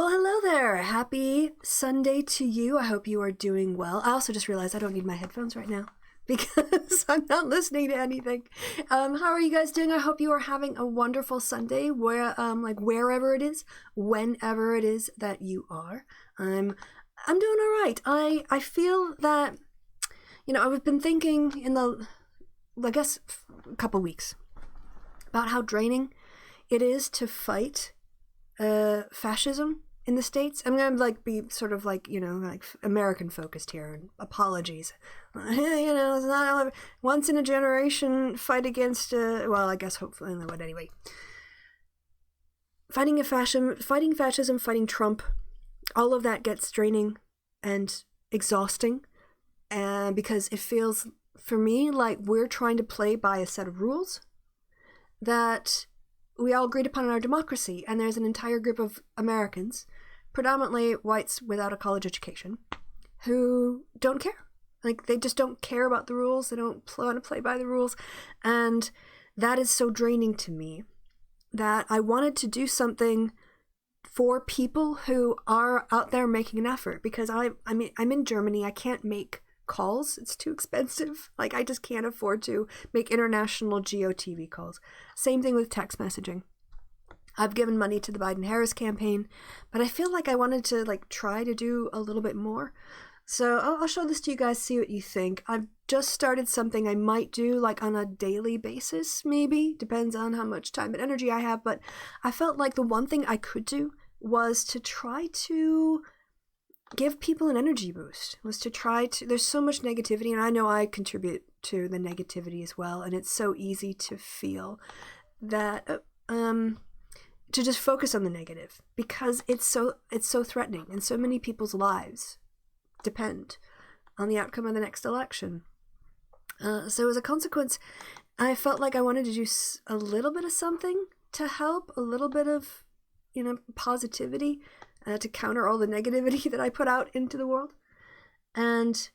Well, hello there. Happy Sunday to you. I hope you are doing well. I also just realized I don't need my headphones right now because I'm not listening to anything. How are you guys doing? I hope you are having a wonderful Sunday wherever it is, whenever it is that you are. I'm doing all right. I feel that, I've been thinking in a couple weeks about how draining it is to fight fascism in the States. I'm gonna be sort of American focused here, and apologies. It's not once in a generation fight against I guess hopefully but anyway. Fighting fascism, fighting Trump, all of that gets draining and exhausting, because it feels for me like we're trying to play by a set of rules that we all agreed upon in our democracy, and there's an entire group of Americans, predominantly whites without a college education, who don't care. They just don't care about the rules. They don't want to play by the rules, and that is so draining to me that I wanted to do something for people who are out there making an effort, because I'm in Germany. I can't make calls. It's too expensive. I just can't afford to make international GeoTV calls. Same thing with text messaging. I've given money to the Biden-Harris campaign, but I feel like I wanted to try to do a little bit more. So I'll show this to you guys, see what you think. I've just started something I might do on a daily basis, maybe. Depends on how much time and energy I have, but I felt like the one thing I could do was to try to give people an energy boost, there's so much negativity, and I know I contribute to the negativity as well, and it's so easy to feel that to just focus on the negative, because it's so threatening, and so many people's lives depend on the outcome of the next election. So as a consequence, I felt like I wanted to do a little bit of something to help, a little bit of positivity, to counter all the negativity that I put out into the world. And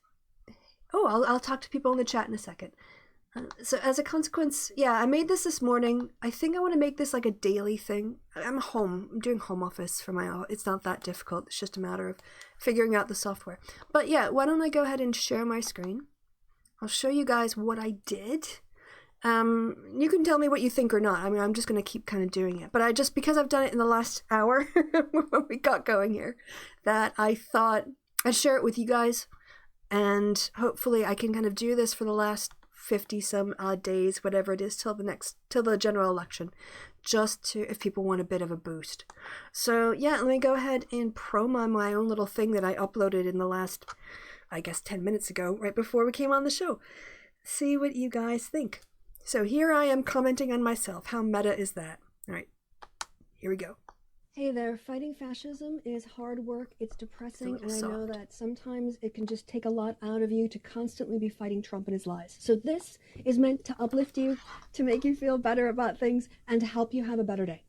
I'll talk to people in the chat in a second. So as a consequence, I made this morning. I think I want to make this a daily thing. I'm home. I'm doing home office for it's not that difficult. It's just a matter of figuring out the software. But why don't I go ahead and share my screen? I'll show you guys what I did. You can tell me what you think or not. I'm just going to keep kind of doing it. But because I've done it in the last hour when we got going here, that I thought I'd share it with you guys. And hopefully I can kind of do this for the last 50 some odd days, whatever it is, till the general election, just to, if people want a bit of a boost. So let me go ahead and promo my own little thing that I uploaded in the last, 10 minutes ago, right before we came on the show. See what you guys think. So here I am commenting on myself. How meta is that? All right, here we go. Hey there, fighting fascism is hard work, it's depressing, and I know that sometimes it can just take a lot out of you to constantly be fighting Trump and his lies. So this is meant to uplift you, to make you feel better about things, and to help you have a better day.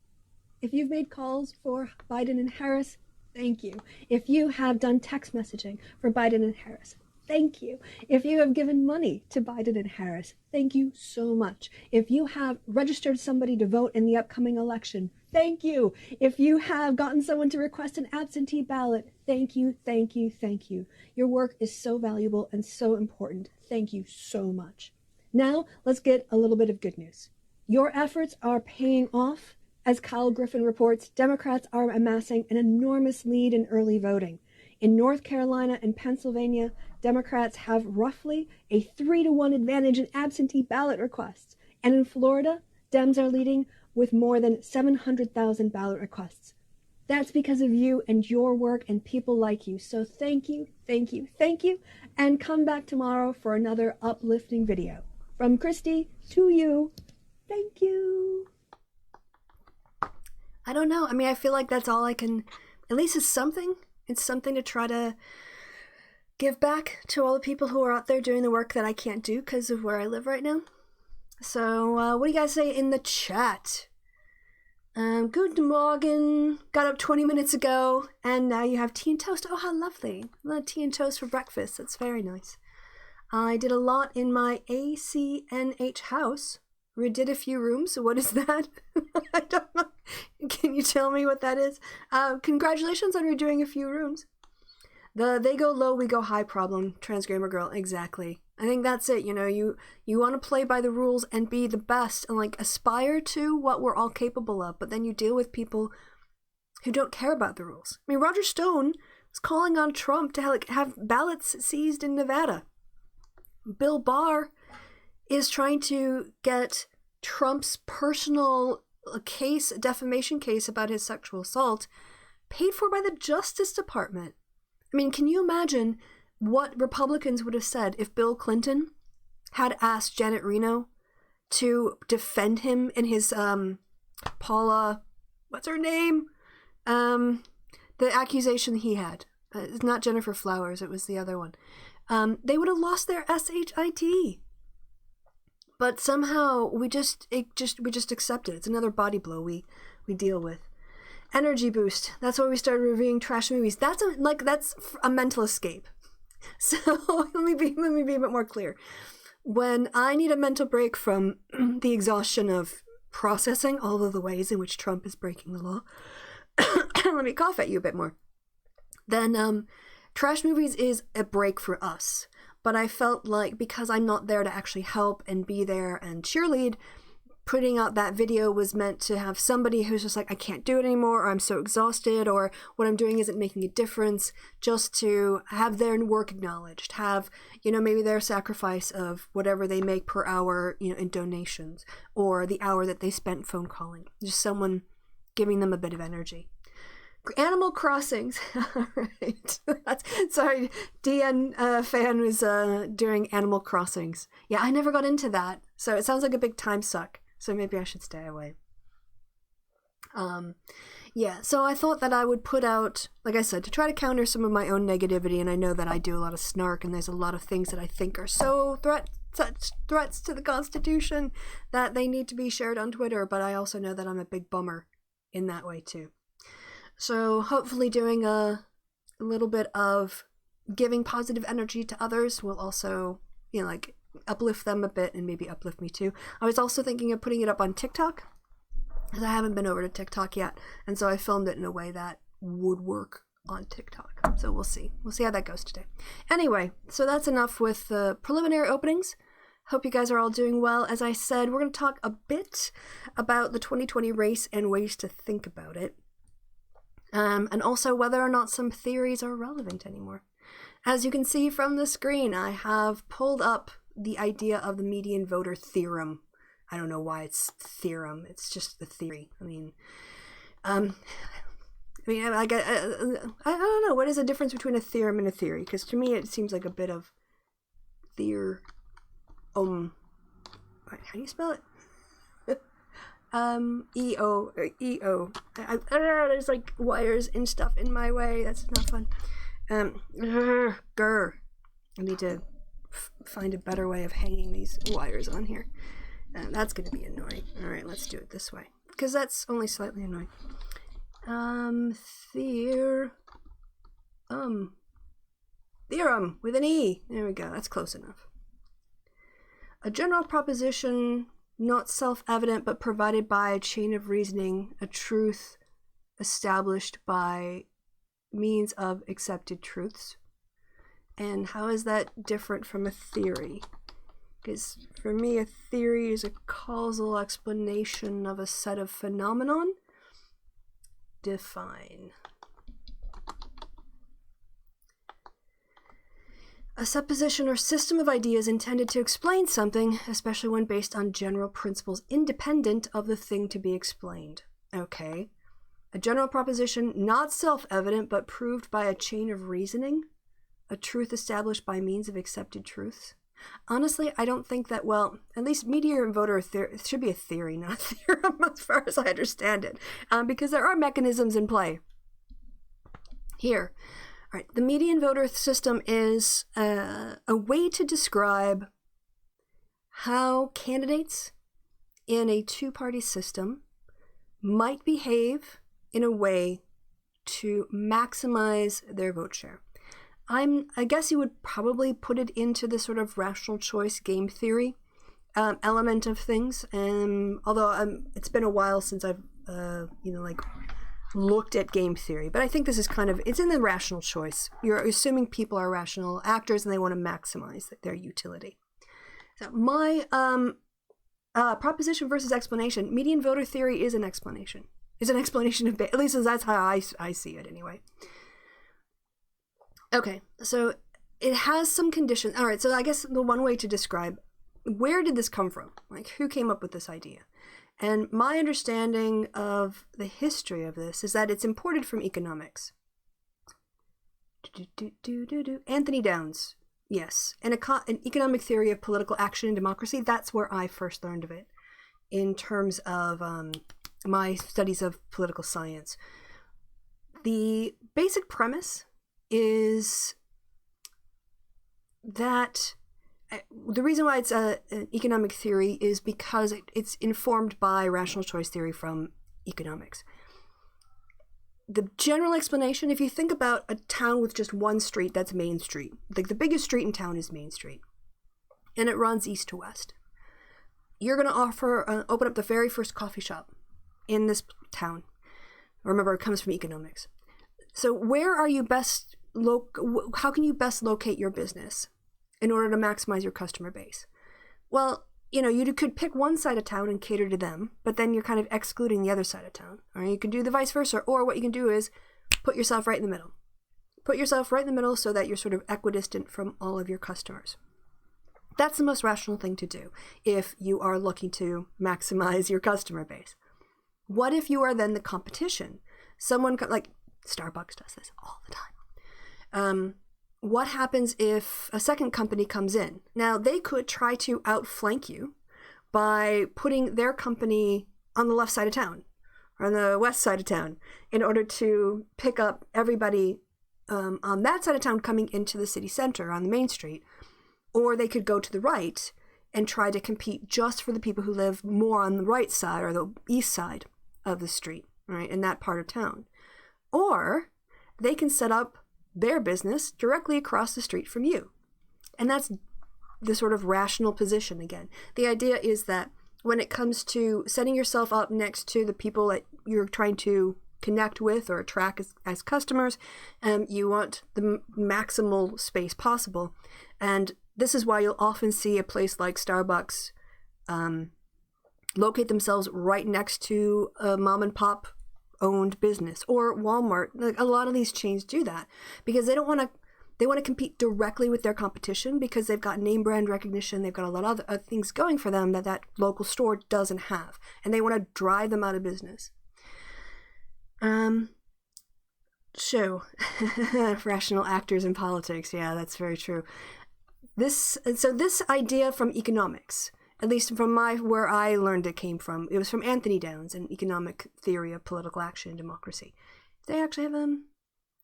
If you've made calls for Biden and Harris, thank you. If you have done text messaging for Biden and Harris, thank you. If you have given money to Biden and Harris, thank you so much. If you have registered somebody to vote in the upcoming election, thank you. If you have gotten someone to request an absentee ballot, thank you, thank you, thank you. Your work is so valuable and so important. Thank you so much. Now, let's get a little bit of good news. Your efforts are paying off. As Kyle Griffin reports, Democrats are amassing an enormous lead in early voting. In North Carolina and Pennsylvania, Democrats have roughly a 3-to-1 advantage in absentee ballot requests. And in Florida, Dems are leading with more than 700,000 ballot requests. That's because of you and your work and people like you. So thank you, thank you, thank you, and come back tomorrow for another uplifting video. From Christy to you, thank you. I don't know. I feel like that's all I can, at least it's something. It's something to try to give back to all the people who are out there doing the work that I can't do because of where I live right now. So, what do you guys say in the chat? Good morning. Got up 20 minutes ago, and now you have tea and toast. Oh, how lovely. Tea and toast for breakfast. That's very nice. I did a lot in my ACNH house. We did a few rooms. What is that? I don't know. Can you tell me what that is? Congratulations on redoing a few rooms. The they go low, we go high problem, transgrammer girl. Exactly. I think that's it. You know, you want to play by the rules and be the best and like aspire to what we're all capable of, but then you deal with people who don't care about the rules. I mean, Roger Stone was calling on Trump to have ballots seized in Nevada. Bill Barr is trying to get Trump's personal case, defamation case about his sexual assault, paid for by the Justice Department. I mean, can you imagine what Republicans would have said if Bill Clinton had asked Janet Reno to defend him in his Paula, what's her name? The accusation he had. It's not Jennifer Flowers, it was the other one. They would have lost their SHIT. But somehow we just accept it. It's another body blow we deal with. Energy boost. That's why we started reviewing trash movies. That's a mental escape. So let me be a bit more clear. When I need a mental break from the exhaustion of processing all of the ways in which Trump is breaking the law, let me cough at you a bit more. Then trash movies is a break for us. But I felt like because I'm not there to actually help and be there and cheerlead, putting out that video was meant to have somebody who's just like, I can't do it anymore, or I'm so exhausted, or what I'm doing isn't making a difference, just to have their work acknowledged, have, you know, maybe their sacrifice of whatever they make per hour, you know, in donations, or the hour that they spent phone calling. Just someone giving them a bit of energy. Animal Crossings. All right. Sorry, DN fan was doing Animal Crossings. Yeah, I never got into that, so it sounds like a big time suck. So maybe I should stay away. Yeah, so I thought that I would put out, like I said, to try to counter some of my own negativity, and I know that I do a lot of snark, and there's a lot of things that I think are so such threats to the Constitution that they need to be shared on Twitter, but I also know that I'm a big bummer in that way too. So hopefully doing a little bit of giving positive energy to others will also, you know, like uplift them a bit and maybe uplift me too. I was also thinking of putting it up on TikTok, because I haven't been over to TikTok yet, and so I filmed it in a way that would work on TikTok. So we'll see. We'll see how that goes today. Anyway, so that's enough with the preliminary openings. Hope you guys are all doing well. As I said, we're going to talk a bit about the 2020 race and ways to think about it. And also whether or not some theories are relevant anymore. As you can see from the screen, I have pulled up the idea of the median voter theorem. I don't know why it's theorem. It's just the theory. I don't know. What is the difference between a theorem and a theory? Because to me, it seems like a bit of Right, how do you spell it? E-O. There's like wires and stuff in my way. That's not fun. I need to find a better way of hanging these wires on here. That's going to be annoying. Alright, let's do it this way, because that's only slightly annoying. Theorem with an E. There we go. That's close enough. A general proposition, not self-evident, but provided by a chain of reasoning, a truth established by means of accepted truths. And how is that different from a theory? Because for me, a theory is a causal explanation of a set of phenomenon. Define. A supposition or system of ideas intended to explain something, especially when based on general principles independent of the thing to be explained. Okay. A general proposition not self-evident but proved by a chain of reasoning. A truth established by means of accepted truths. Honestly, I don't think that, well, at least median voter theory, it should be a theory, not a theorem as far as I understand it, because there are mechanisms in play. Here. All right, the median voter system is a way to describe how candidates in a two-party system might behave in a way to maximize their vote share. I guess you would probably put it into the sort of rational choice game theory element of things. Although it's been a while since I've looked at game theory, but I think this is it's in the rational choice. You're assuming people are rational actors and they want to maximize their utility. So my proposition versus explanation. Median voter theory is an explanation. It's an explanation of, at least that's how I see it anyway. Okay, so it has some conditions. All right, so I guess the one way to describe, where did this come from? Like, who came up with this idea? And my understanding of the history of this is that it's imported from economics. Anthony Downs, yes. An economic theory of political action and democracy, that's where I first learned of it in terms of my studies of political science. The basic premise is that the reason why it's an economic theory is because it's informed by rational choice theory from economics. The general explanation, if you think about a town with just one street, that's Main Street. Like, the biggest street in town is Main Street, and it runs east to west. You're going to open up the very first coffee shop in this town. Remember, it comes from economics. So where are you best how can you best locate your business in order to maximize your customer base? Well, you could pick one side of town and cater to them, but then you're kind of excluding the other side of town. Or you can do the vice versa, or what you can do is put yourself right in the middle. Put yourself right in the middle so that you're sort of equidistant from all of your customers. That's the most rational thing to do if you are looking to maximize your customer base. What if you are then the competition? Someone like Starbucks does this all the time. What happens if a second company comes in? Now, they could try to outflank you by putting their company on the left side of town or on the west side of town in order to pick up everybody on that side of town coming into the city center on the main street. Or they could go to the right and try to compete just for the people who live more on the right side or the east side of the street, right, in that part of town. Or they can set up their business directly across the street from you. And that's the sort of rational position again. The idea is that when it comes to setting yourself up next to the people that you're trying to connect with or attract as customers, you want the maximal space possible. And this is why you'll often see a place like Starbucks locate themselves right next to a mom and pop owned business, or Walmart. Like, a lot of these chains do that because they want to compete directly with their competition because they've got name brand recognition. They've got a lot of other things going for them that local store doesn't have, and they want to drive them out of business. So rational actors in politics. Yeah, that's very true. This idea from economics, at least from where I learned it came from, it was from Anthony Downs, an economic theory of political action and democracy. They actually have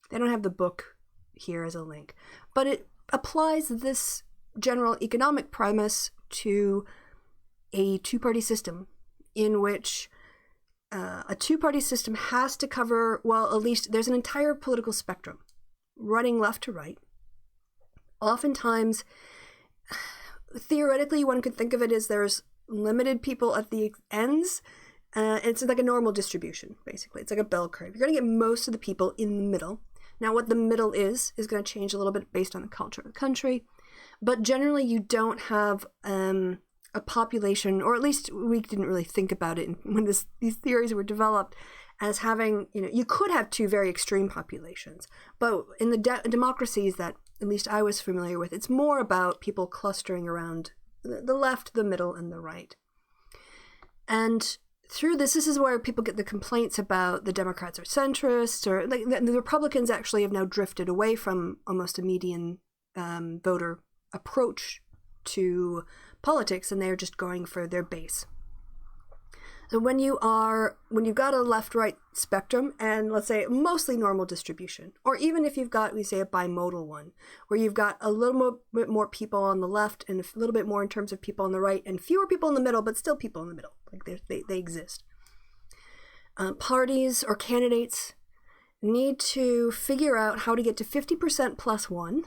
they don't have the book here as a link, but it applies this general economic premise to a two-party system in which a two-party system has to cover, well, at least there's an entire political spectrum running left to right. Oftentimes, theoretically, one could think of it as there's limited people at the ends. It's like a normal distribution, basically. It's like a bell curve. You're going to get most of the people in the middle. Now, what the middle is going to change a little bit based on the culture of the country. But generally, you don't have a population, or at least we didn't really think about it when these theories were developed, as having, you could have two very extreme populations. But in the democracies that at least I was familiar with, it's more about people clustering around the left, the middle, and the right. And through this is where people get the complaints about the Democrats are centrists, or like the Republicans actually have now drifted away from almost a median voter approach to politics, and they're just going for their base. So when you've got a left-right spectrum, and let's say mostly normal distribution, or even if you've got, we say, a bimodal one, where you've got a little bit more people on the left and a little bit more in terms of people on the right, and fewer people in the middle, but still people in the middle, like they exist. Parties or candidates need to figure out how to get to 50% plus one,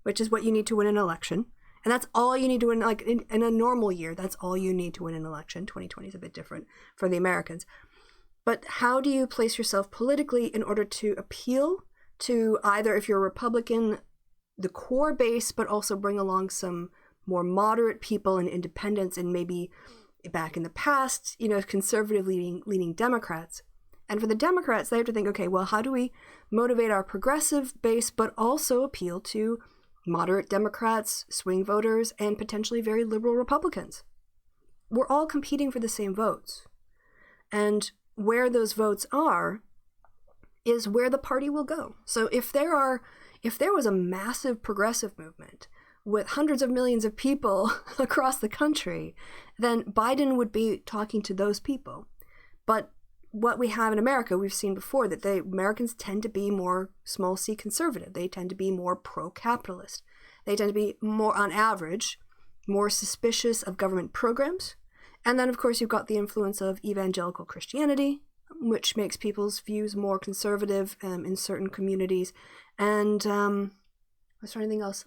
which is what you need to win an election, And that's all you need to win, like in a normal year, that's all you need to win an election. 2020 is a bit different for the Americans. But how do you place yourself politically in order to appeal to either, if you're a Republican, the core base, but also bring along some more moderate people and independents and maybe back in the past, conservative leaning Democrats. And for the Democrats, they have to think, okay, well, how do we motivate our progressive base, but also appeal to moderate Democrats, swing voters, and potentially very liberal Republicans? We're all competing for the same votes. And where those votes are is where the party will go. So if there was a massive progressive movement with hundreds of millions of people across the country, then Biden would be talking to those people. But what we have in America, we've seen before, that Americans tend to be more small c conservative. They tend to be more pro-capitalist. They tend to be more, on average, more suspicious of government programs. And then, of course, you've got the influence of evangelical Christianity, which makes people's views more conservative in certain communities. And was there anything else?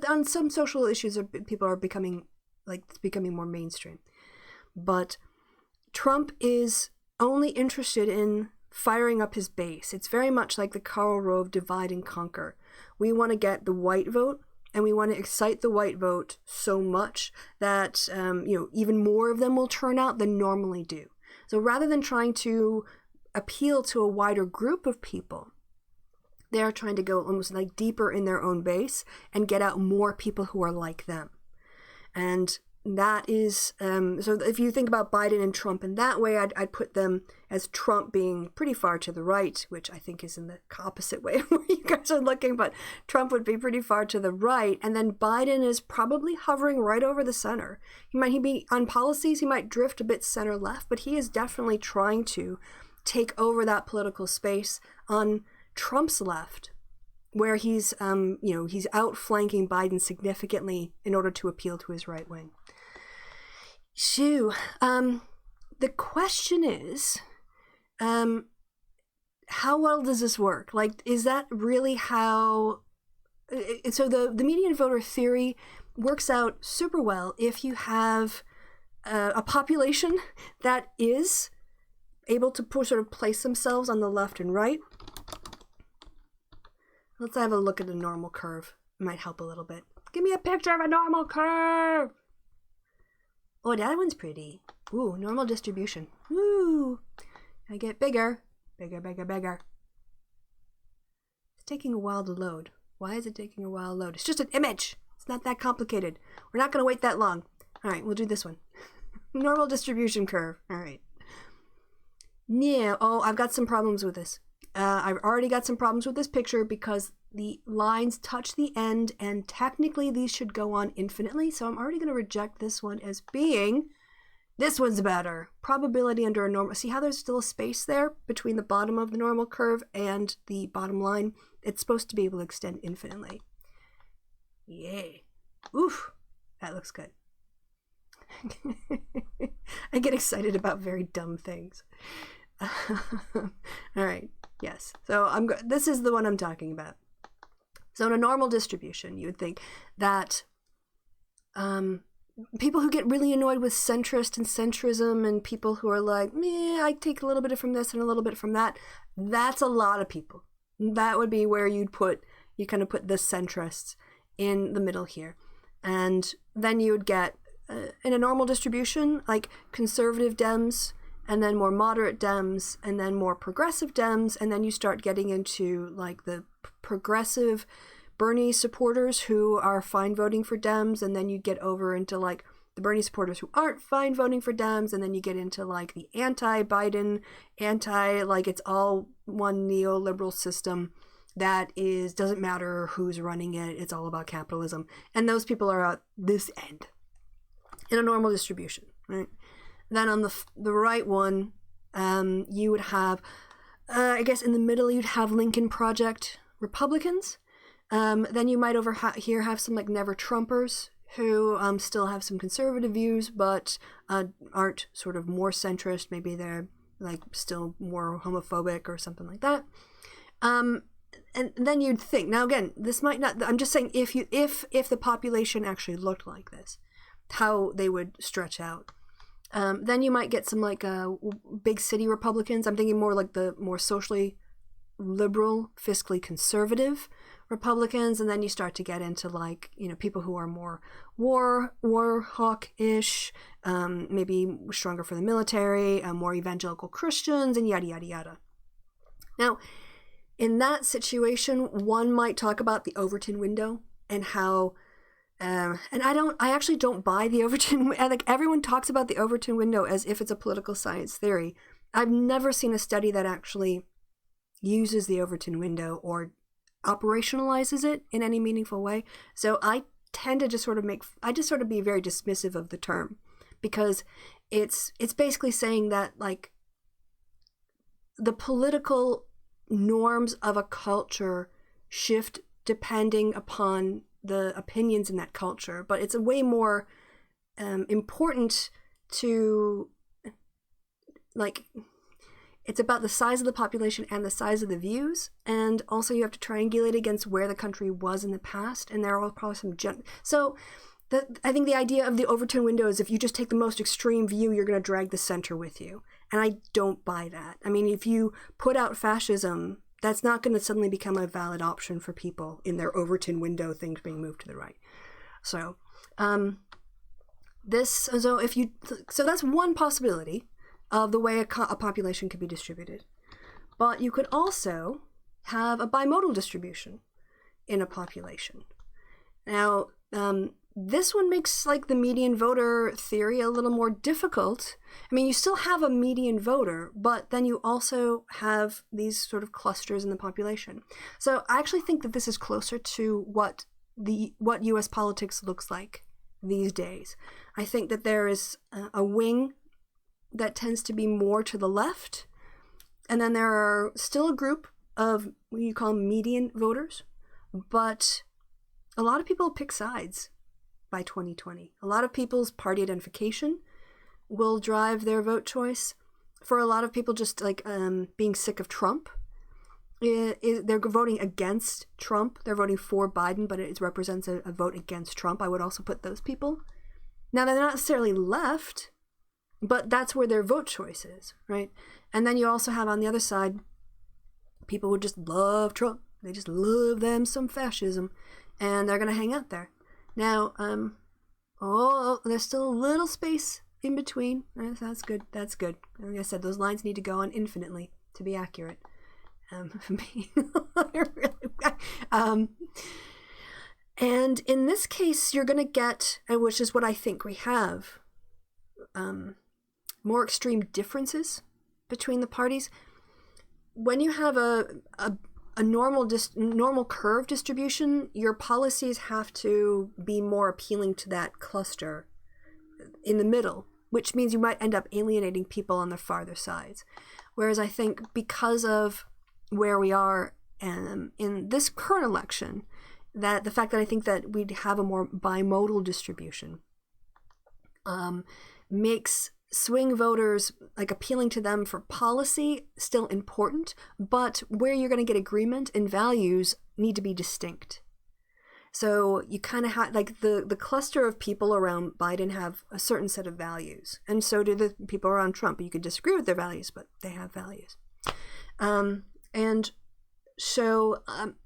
On some social issues, people are becoming more mainstream. But Trump is only interested in firing up his base. It's very much like the Karl Rove divide and conquer. We want to get the white vote, and we want to excite the white vote so much that even more of them will turn out than normally do. So rather than trying to appeal to a wider group of people, they are trying to go almost like deeper in their own base and get out more people who are like them. And that is, so if you think about Biden and Trump in that way, I'd put them as Trump being pretty far to the right, which I think is in the opposite way of where you guys are looking, but Trump would be pretty far to the right. And then Biden is probably hovering right over the center. He be on policies, he might drift a bit center left, but he is definitely trying to take over that political space on Trump's left, where he's outflanking Biden significantly in order to appeal to his right wing. So, the question is, how well does this work? Like, is that really how... So the median voter theory works out super well if you have a population that is able to sort of place themselves on the left and right. Let's have a look at the normal curve. It might help a little bit. Give me a picture of a normal curve! Oh, that one's pretty. Ooh, normal distribution. Ooh. I get bigger. Bigger, bigger, bigger. It's taking a while to load. Why is it taking a while to load? It's just an image. It's not that complicated. We're not going to wait that long. All right, we'll do this one. Normal distribution curve. All right. Yeah. Oh, I've got some problems with this. I've already got some problems with this picture because the lines touch the end, and technically these should go on infinitely, so I'm already going to reject this one as being, this one's better. Probability under a normal, see how there's still a space there between the bottom of the normal curve and the bottom line? It's supposed to be able to extend infinitely. Yay. Oof, that looks good. I get excited about very dumb things. All right, yes. So this is the one I'm talking about. So in a normal distribution, you would think that people who get really annoyed with centrist and centrism and people who are like, I take a little bit from this and a little bit from that, that's a lot of people. That would be where you kind of put the centrists in the middle here. And then you would get, in a normal distribution, like conservative Dems, and then more moderate Dems, and then more progressive Dems, and then you start getting into like the progressive Bernie supporters who are fine voting for Dems, and then you get over into like the Bernie supporters who aren't fine voting for Dems, and then you get into like the anti-Biden, like it's all one neoliberal system that doesn't matter who's running it, it's all about capitalism. And those people are at this end in a normal distribution, right? Then on the right one, you would have, I guess in the middle, you'd have Lincoln Project Republicans. Then you might over here have some like Never Trumpers who still have some conservative views, but aren't sort of more centrist. Maybe they're like still more homophobic or something like that. And and then you'd think, now again, this might not, I'm just saying if the population actually looked like this, how they would stretch out. Then you might get some like big city Republicans. I'm thinking more like the more socially liberal, fiscally conservative Republicans, and then you start to get into like, you know, people who are more war hawk-ish, maybe stronger for the military, more evangelical Christians, and yada yada yada. Now, in that situation, one might talk about the Overton window and how, and I actually don't buy the Overton. Like everyone talks about the Overton window as if it's a political science theory. I've never seen a study that actually uses the Overton window or operationalizes it in any meaningful way. So I tend to just sort of be very dismissive of the term, because it's basically saying that like the political norms of a culture shift depending upon the opinions in that culture, but it's a way more important to, like, it's about the size of the population and the size of the views, and also you have to triangulate against where the country was in the past, and there are probably some I think the idea of the Overton window is if you just take the most extreme view, you're going to drag the center with you. And I don't buy that. I mean, if you put out fascism, that's not going to suddenly become a valid option for people in their Overton window things being moved to the right. So, that's one possibility of the way a population could be distributed. But you could also have a bimodal distribution in a population. Now, this one makes like the median voter theory a little more difficult. I mean, you still have a median voter, but then you also have these sort of clusters in the population. So I actually think that this is closer to what U.S. politics looks like these days. I think that there is a wing that tends to be more to the left, and then there are still a group of what you call median voters, but a lot of people pick sides by 2020. A lot of people's party identification will drive their vote choice. For a lot of people, just like being sick of Trump, they're voting against Trump. They're voting for Biden, but it represents a vote against Trump. I would also put those people. Now, they're not necessarily left, but that's where their vote choice is, right? And then you also have on the other side, people who just love Trump. They just love them some fascism, and they're going to hang out there. Now, there's still a little space in between. That's good. That's good. Like I said, those lines need to go on infinitely to be accurate. And in this case, you're going to get, which is what I think we have, more extreme differences between the parties. When you have a normal curve distribution, your policies have to be more appealing to that cluster in the middle, which means you might end up alienating people on the farther sides. Whereas I think because of where we are in this current election, that the fact that I think that we'd have a more bimodal distribution makes swing voters, like appealing to them for policy, still important, but where you're going to get agreement and values need to be distinct. So you kind of have, like, the cluster of people around Biden have a certain set of values, and so do the people around Trump. You could disagree with their values, but they have values. And so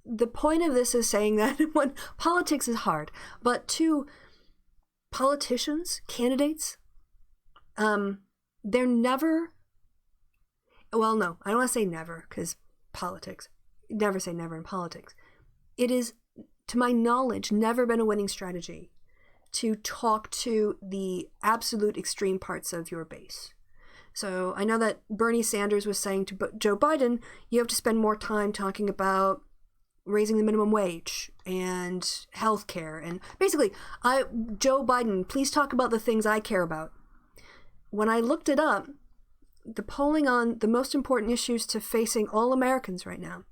the point of this is saying that when politics is hard, but to politicians, candidates, they're never, well, no, I don't want to say never, because politics, never say never in politics. It is, to my knowledge, never been a winning strategy to talk to the absolute extreme parts of your base. So I know that Bernie Sanders was saying to Joe Biden, you have to spend more time talking about raising the minimum wage and healthcare, and basically, Joe Biden, please talk about the things I care about. When I looked it up, the polling on the most important issues to facing all Americans right now,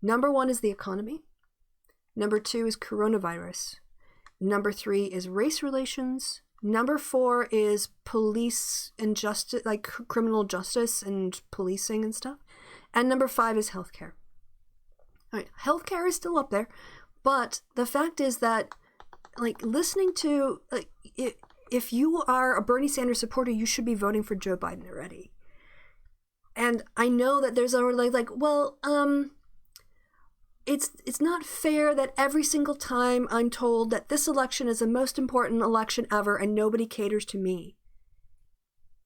number 1 is the economy. Number 2 is coronavirus. Number 3 is race relations. Number 4 is police and justice, like criminal justice and policing and stuff. And number 5 is healthcare. All right, healthcare is still up there, but the fact is that, like, listening to, like, if you are a Bernie Sanders supporter, you should be voting for Joe Biden already. And I know that there's already it's not fair that every single time I'm told that this election is the most important election ever and nobody caters to me.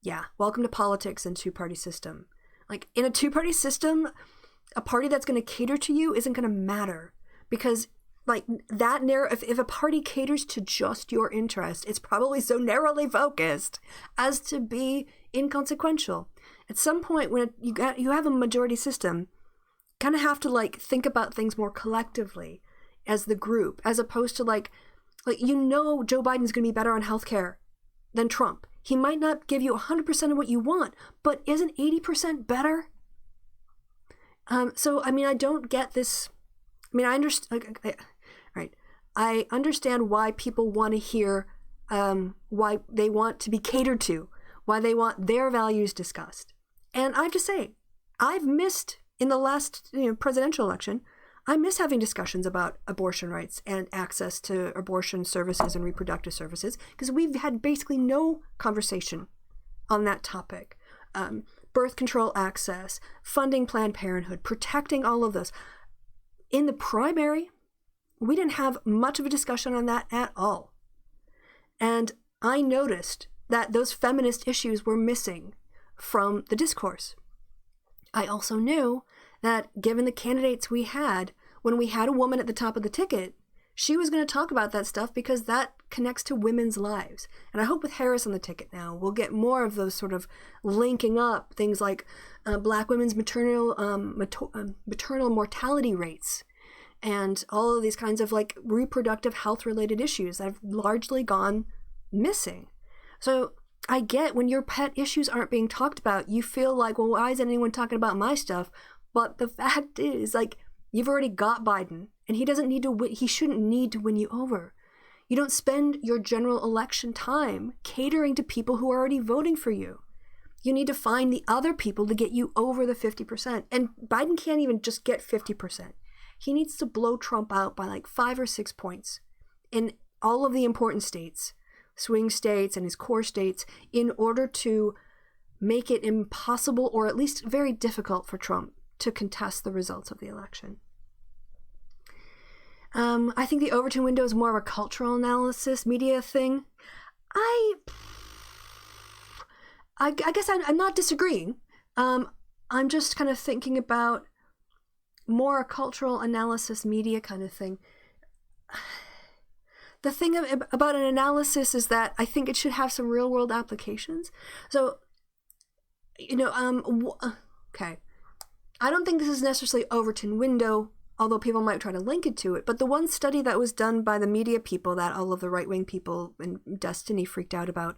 Yeah, welcome to politics and two-party system. Like, in a two-party system, a party that's going to cater to you isn't going to matter, because, like, that if a party caters to just your interest, it's probably so narrowly focused as to be inconsequential. At some point, when you have a majority system, kind of have to, like, think about things more collectively as the group, as opposed to like Joe Biden's going to be better on healthcare than Trump. He might not give you 100% of what you want, but isn't 80% better? So, I mean, I don't get this. I mean, I understand. Right. I understand why people want to hear, why they want to be catered to, why they want their values discussed. And I have to say, I've missed, in the last presidential election, I miss having discussions about abortion rights and access to abortion services and reproductive services, because we've had basically no conversation on that topic. Birth control access, funding Planned Parenthood, protecting all of those. In the primary, we didn't have much of a discussion on that at all. And I noticed that those feminist issues were missing from the discourse. I also knew that given the candidates we had, when we had a woman at the top of the ticket, she was going to talk about that stuff because that connects to women's lives. And I hope with Harris on the ticket now, we'll get more of those sort of linking up things like Black women's maternal mortality rates and all of these kinds of, like, reproductive health related issues that have largely gone missing. So I get when your pet issues aren't being talked about, you feel like, well, why isn't anyone talking about my stuff? But the fact is, like, you've already got Biden, and he doesn't need to win. He shouldn't need to win you over. You don't spend your general election time catering to people who are already voting for you. You need to find the other people to get you over the 50%. And Biden can't even just get 50%. He needs to blow Trump out by like 5 or 6 points in all of the important states, swing states and his core states, in order to make it impossible, or at least very difficult, for Trump to contest the results of the election. I think the Overton window is more of a cultural analysis, media thing. I guess I'm not disagreeing. I'm just kind of thinking about more a cultural analysis, media kind of thing. The thing about an analysis is that I think it should have some real world applications. So, okay. I don't think this is necessarily Overton window, although people might try to link it to it. But the one study that was done by the media people that all of the right-wing people in Destiny freaked out about,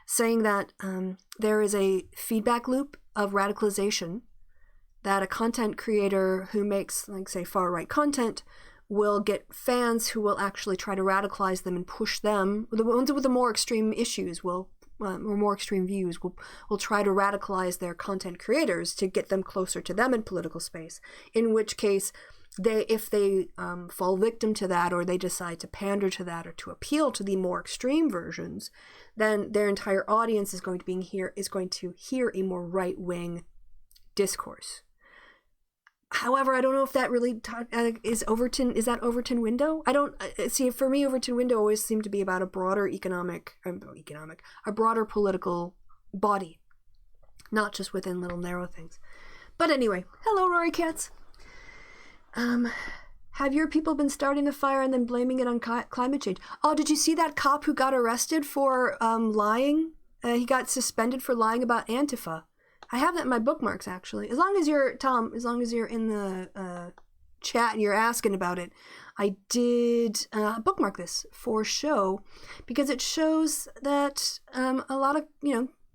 saying that there is a feedback loop of radicalization, that a content creator who makes, like, say, far-right content will get fans who will actually try to radicalize them and push them. The ones with the more extreme issues or more extreme views will try to radicalize their content creators to get them closer to them in political space, in which case if they fall victim to that, or they decide to pander to that, or to appeal to the more extreme versions, then their entire audience is going to hear a more right-wing discourse. However, I don't know if that really is Overton. Is that Overton window? I don't see. For me, Overton window always seemed to be about a broader a broader political body, not just within little narrow things. But anyway, hello, Rory Katz. Have your people been starting the fire and then blaming it on climate change? Oh, did you see that cop who got arrested for lying? He got suspended for lying about Antifa. I have that in my bookmarks, actually. As long as you're in the chat and you're asking about it, I did bookmark this for show, because it shows that a lot of,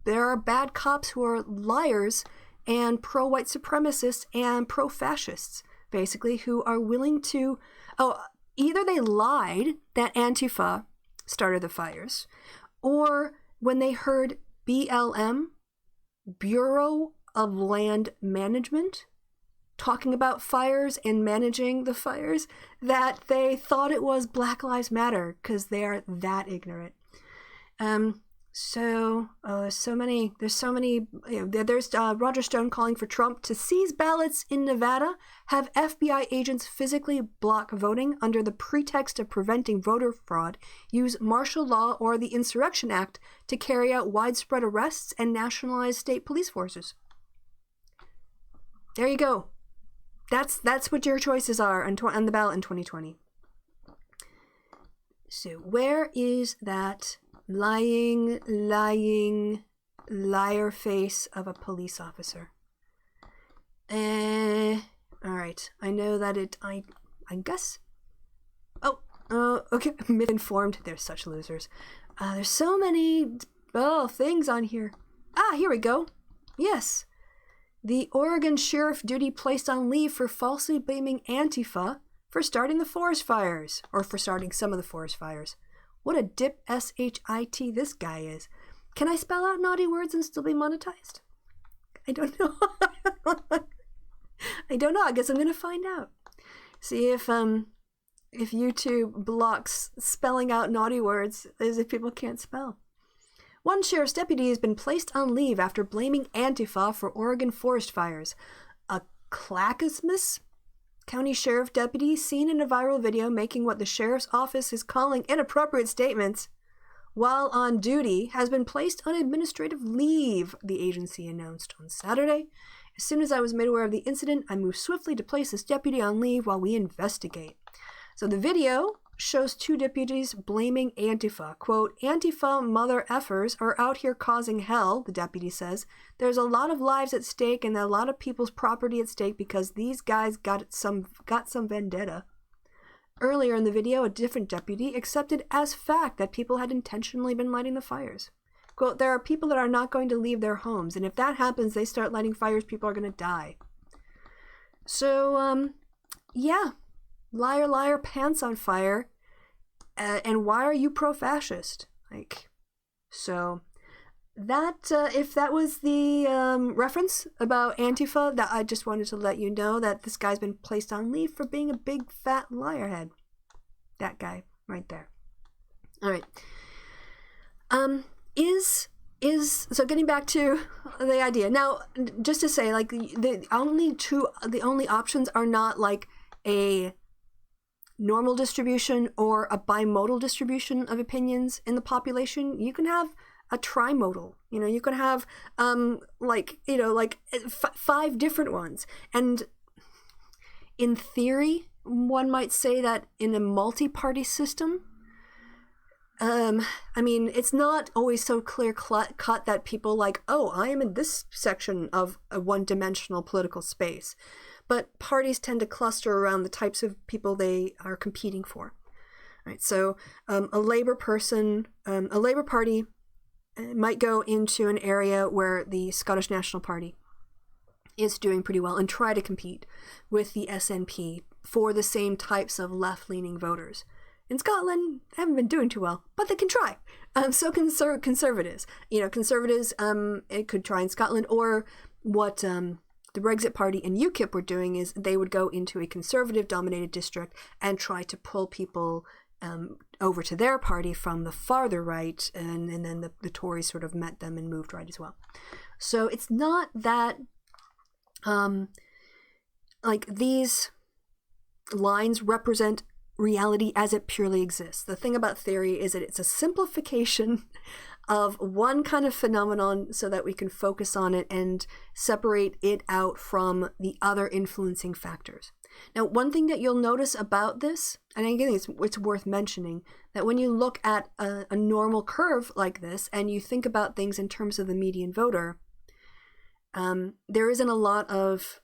there are bad cops who are liars and pro-white supremacists and pro-fascists, basically, who are willing to, either they lied that Antifa started the fires, or when they heard BLM, Bureau of Land Management, talking about fires and managing the fires that they thought it was Black Lives Matter, because they are that ignorant. There's so many, there's Roger Stone calling for Trump to seize ballots in Nevada, have FBI agents physically block voting under the pretext of preventing voter fraud, use martial law or the Insurrection Act to carry out widespread arrests, and nationalize state police forces. There you go. That's what your choices are on the ballot in 2020. So where is that lying liar face of a police officer? All right. I know that I guess. Okay. Misinformed. They're such losers. There's so many things on here. Here we go. Yes. The Oregon sheriff duty placed on leave for falsely blaming Antifa for starting the forest fires, or for starting some of the forest fires. What a dip S-H-I-T this guy is. Can I spell out naughty words and still be monetized? I don't know. I don't know. I guess I'm going to find out. See if YouTube blocks spelling out naughty words as if people can't spell. One sheriff's deputy has been placed on leave after blaming Antifa for Oregon forest fires. A Clackamas County Sheriff deputy seen in a viral video making what the sheriff's office is calling inappropriate statements while on duty has been placed on administrative leave, the agency announced on Saturday. As soon as I was made aware of the incident, I moved swiftly to place this deputy on leave while we investigate. So the video shows two deputies blaming Antifa. Quote, Antifa mother effers are out here causing hell, the deputy says. There's a lot of lives at stake and a lot of people's property at stake because these guys got some vendetta. Earlier in the video, a different deputy accepted as fact that people had intentionally been lighting the fires. Quote, there are people that are not going to leave their homes, and if that happens, they start lighting fires, people are going to die. So, yeah. Liar, liar, pants on fire. And why are you pro-fascist? So that, if that was the reference about Antifa, that I just wanted to let you know that this guy's been placed on leave for being a big fat liarhead. That guy right there. All right. So getting back to the idea now, just to say, the only options are not like a normal distribution or a bimodal distribution of opinions in the population. You can have a trimodal. You can have 5 different ones. And in theory, one might say that in a multi-party system, it's not always so clear cut that people I am in this section of a one-dimensional political space. But parties tend to cluster around the types of people they are competing for. Right, so a Labour Party might go into an area where the Scottish National Party is doing pretty well and try to compete with the SNP for the same types of left-leaning voters. In Scotland, they haven't been doing too well, but they can try. So conservatives, conservatives, it could try in Scotland, or what the Brexit Party and UKIP were doing is they would go into a conservative-dominated district and try to pull people over to their party from the farther right, and then the Tories sort of met them and moved right as well. So it's not that these lines represent reality as it purely exists. The thing about theory is that it's a simplification of one kind of phenomenon so that we can focus on it and separate it out from the other influencing factors. Now, one thing that you'll notice about this, and again, it's worth mentioning, that when you look at a normal curve like this and you think about things in terms of the median voter, there isn't a lot of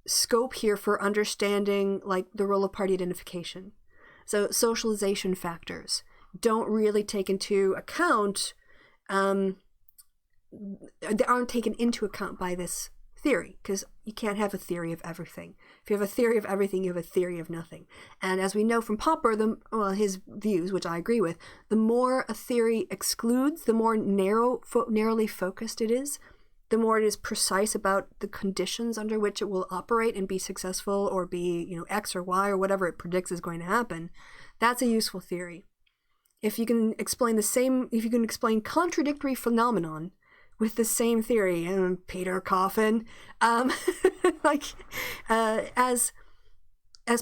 scope here for understanding the role of party identification. So socialization factors don't really take into account, they aren't taken into account by this theory, because you can't have a theory of everything. If you have a theory of everything, you have a theory of nothing. And as we know from Popper, his views, which I agree with, the more a theory excludes, the more narrowly focused it is, the more it is precise about the conditions under which it will operate and be successful, or be, X or Y or whatever it predicts is going to happen, that's a useful theory. If you can explain contradictory phenomenon with the same theory, and Peter Coffin, as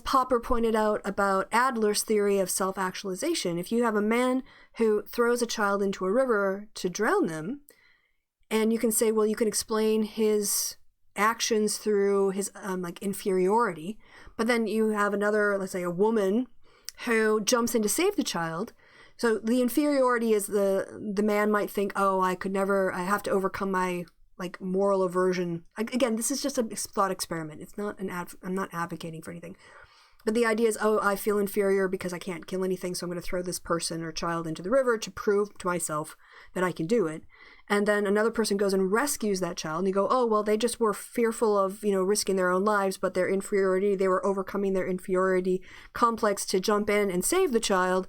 Popper pointed out about Adler's theory of self-actualization, if you have a man who throws a child into a river to drown them, and you can say, well, you can explain his actions through his inferiority, but then you have another, let's say a woman who jumps in to save the child. So the inferiority is the man might think, oh, I have to overcome my moral aversion. Again, this is just a thought experiment. It's not I'm not advocating for anything. But the idea is, oh, I feel inferior because I can't kill anything, so I'm going to throw this person or child into the river to prove to myself that I can do it. And then another person goes and rescues that child, and you go, oh, well, they just were fearful of, risking their own lives, but their inferiority, they were overcoming their inferiority complex to jump in and save the child.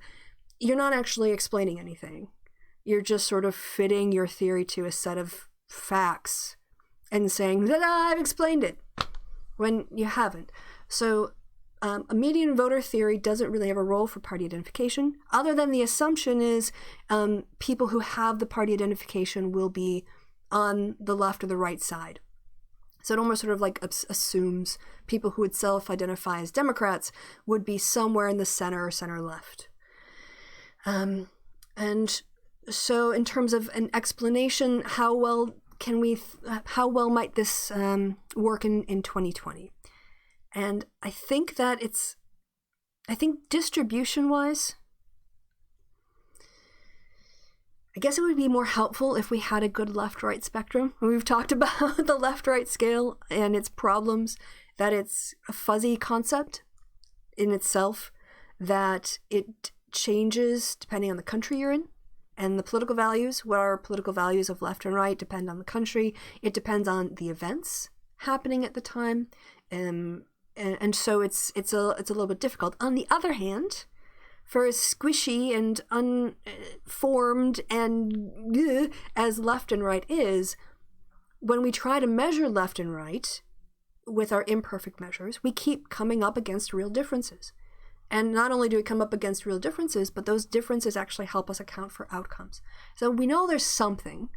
You're not actually explaining anything. You're just sort of fitting your theory to a set of facts and saying that I've explained it when you haven't. So a median voter theory doesn't really have a role for party identification, other than the assumption is people who have the party identification will be on the left or the right side. So it almost sort of assumes people who would self-identify as Democrats would be somewhere in the center or center left. And so in terms of an explanation, how well might this work in 2020? And I think that distribution-wise, I guess it would be more helpful if we had a good left-right spectrum. We've talked about the left-right scale and its problems, that it's a fuzzy concept in itself, that it changes depending on the country you're in, and the political values. What are political values of left and right depend on the country. It depends on the events happening at the time, and so it's a little bit difficult. On the other hand, for as squishy and unformed and as left and right is, when we try to measure left and right with our imperfect measures, we keep coming up against real differences. And not only do we come up against real differences, but those differences actually help us account for outcomes. So we know there's something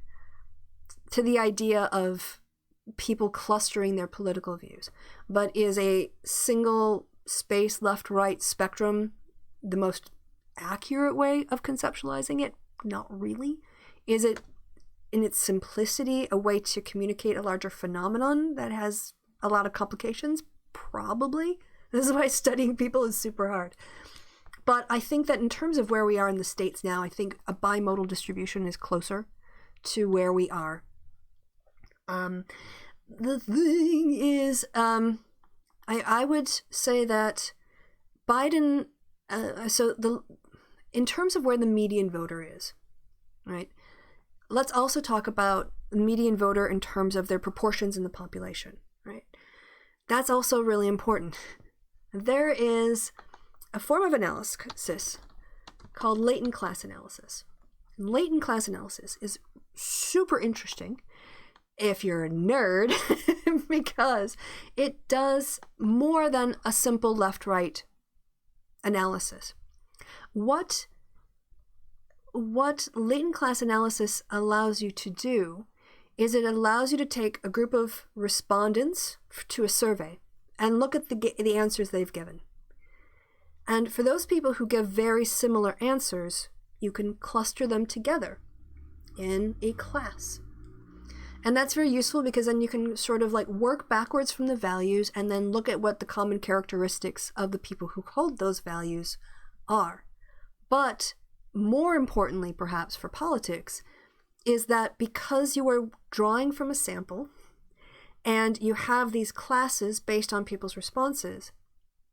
to the idea of people clustering their political views. But is a single space left-right spectrum the most accurate way of conceptualizing it? Not really. Is it, in its simplicity, a way to communicate a larger phenomenon that has a lot of complications? Probably. This is why studying people is super hard. But I think that in terms of where we are in the States now, I think a bimodal distribution is closer to where we are. The thing is, I would say that Biden, in terms of where the median voter is, right? Let's also talk about the median voter in terms of their proportions in the population, right? That's also really important. There is a form of analysis called latent class analysis. And latent class analysis is super interesting if you're a nerd because it does more than a simple left-right analysis. What latent class analysis allows you to do is it allows you to take a group of respondents to a survey and look at the answers they've given. And for those people who give very similar answers, you can cluster them together in a class. And that's very useful because then you can sort of work backwards from the values and then look at what the common characteristics of the people who hold those values are. But more importantly, perhaps for politics, is that because you are drawing from a sample and you have these classes based on people's responses,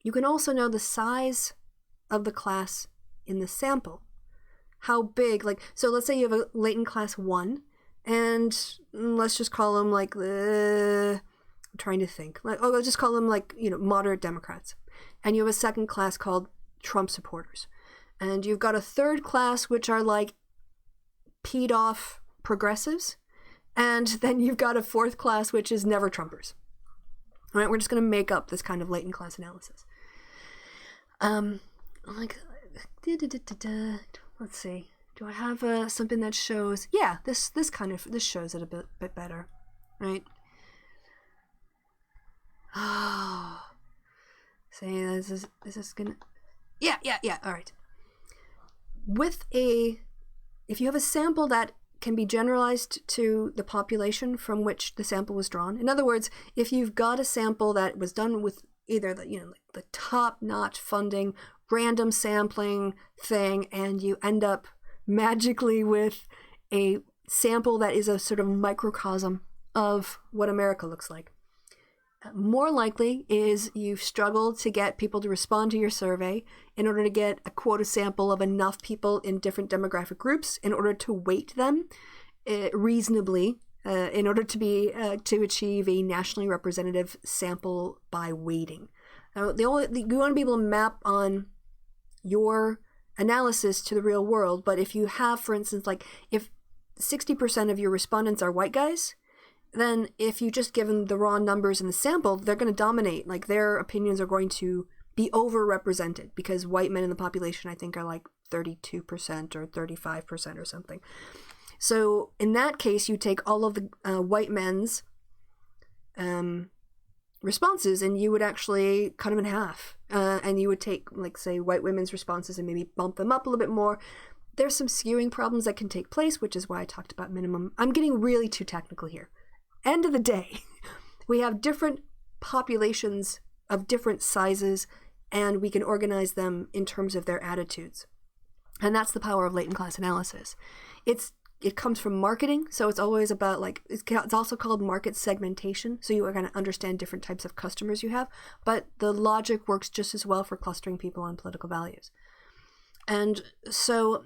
you can also know the size of the class in the sample. How big, so let's say you have a latent class 1, and let's just call them I'm trying to think. Let's just call them moderate Democrats. And you have a second class called Trump supporters. And you've got a third class which are peed off progressives. And then you've got a fourth class, which is never Trumpers. All right, we're just going to make up this kind of latent class analysis. Let's see. Do I have something that shows? Yeah, this shows it a bit better, right? Oh, say is this gonna? Yeah. All right. If you have a sample that can be generalized to the population from which the sample was drawn. In other words, if you've got a sample that was done with either the top-notch funding, random sampling thing, and you end up magically with a sample that is a sort of microcosm of what America looks like. More likely is you've struggled to get people to respond to your survey in order to get a quota sample of enough people in different demographic groups in order to weight them reasonably in order to achieve a nationally representative sample by weighting. Now, you want to be able to map on your analysis to the real world, but if you have, for instance, like if 60% of your respondents are white guys, then if you just give them the raw numbers in the sample, they're going to dominate. Like their opinions are going to be overrepresented because white men in the population, I think, are like 32% or 35% or something. So in that case, you take all of the white men's responses and you would actually cut them in half. And you would take, like, say, white women's responses and maybe bump them up a little bit more. There's some skewing problems that can take place, which is why I talked about minimum. I'm getting really too technical here. End of the day, we have different populations of different sizes, and we can organize them in terms of their attitudes. And that's the power of latent class analysis. It comes from marketing, so it's always about, like, it's also called market segmentation, so you are going to understand different types of customers you have, but the logic works just as well for clustering people on political values. And so